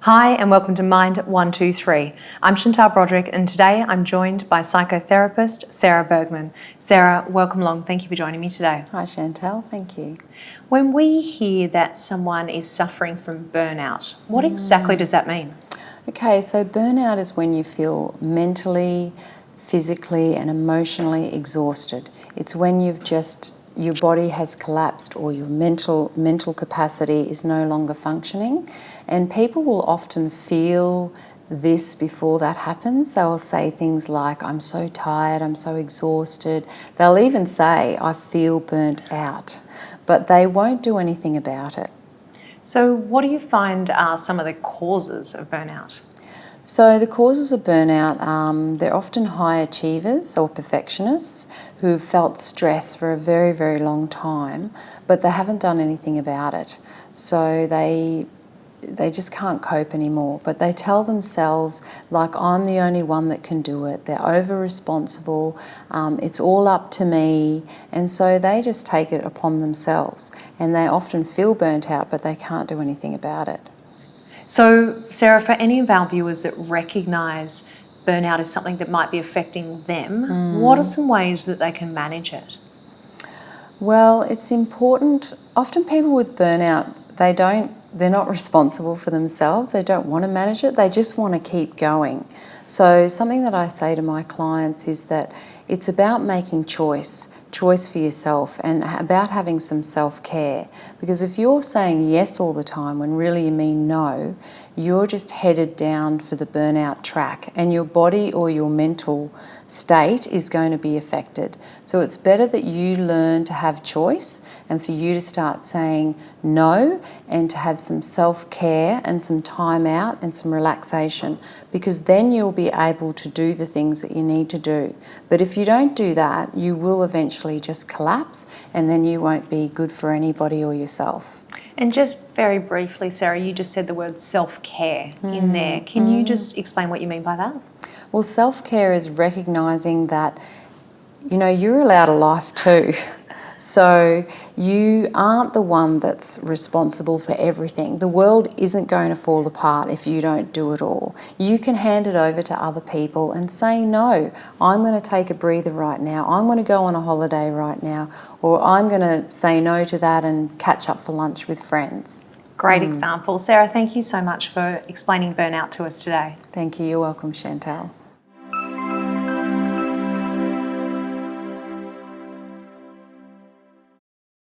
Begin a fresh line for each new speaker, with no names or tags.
Hi and welcome to Mind 123. I'm Chantal Broderick and today I'm joined by psychotherapist Sarah Bergman. Sarah, welcome along. Thank you for joining me today.
Hi Chantal, thank you.
When we hear that someone is suffering from burnout, what exactly does that mean?
Okay, so burnout is when you feel mentally, physically and emotionally exhausted. It's when your body has collapsed or your mental capacity is no longer functioning, and people will often feel this before that happens. They'll say things like, I'm so tired, I'm so exhausted. They'll even say, I feel burnt out, but they won't do anything about it.
So what do you find are some of the causes of burnout?
So the causes of burnout, they're often high achievers or perfectionists who've felt stress for a very, very long time, but they haven't done anything about it. So they just can't cope anymore, but they tell themselves, like, I'm the only one that can do it. They're over-responsible, it's all up to me, and so they just take it upon themselves, and they often feel burnt out, but they can't do anything about it.
So, Sarah, for any of our viewers that recognise burnout as something that might be affecting them, what are some ways that they can manage it?
Well, it's important. Often people with burnout, they're not responsible for themselves. They don't want to manage it. They just want to keep going. So something that I say to my clients is that it's about making choice for yourself, and about having some self-care. Because if you're saying yes all the time when really you mean no, you're just headed down for the burnout track, and your body or your mental state is going to be affected. So it's better that you learn to have choice, and for you to start saying no, and to have some self-care and some time out and some relaxation, because then you'll be able to do the things that you need to do. But if you don't do that, you will eventually just collapse, and then you won't be good for anybody or yourself.
And just very briefly, Sarah, you just said the word self-care in there. Can you just explain what you mean by that?
Well, self-care is recognising that, you're allowed a life too. So you aren't the one that's responsible for everything. The world isn't going to fall apart if you don't do it all. You can hand it over to other people and say, no, I'm going to take a breather right now. I'm going to go on a holiday right now. Or I'm going to say no to that and catch up for lunch with friends.
Great example. Sarah, thank you so much for explaining burnout to us today.
Thank you. You're welcome, Chantal.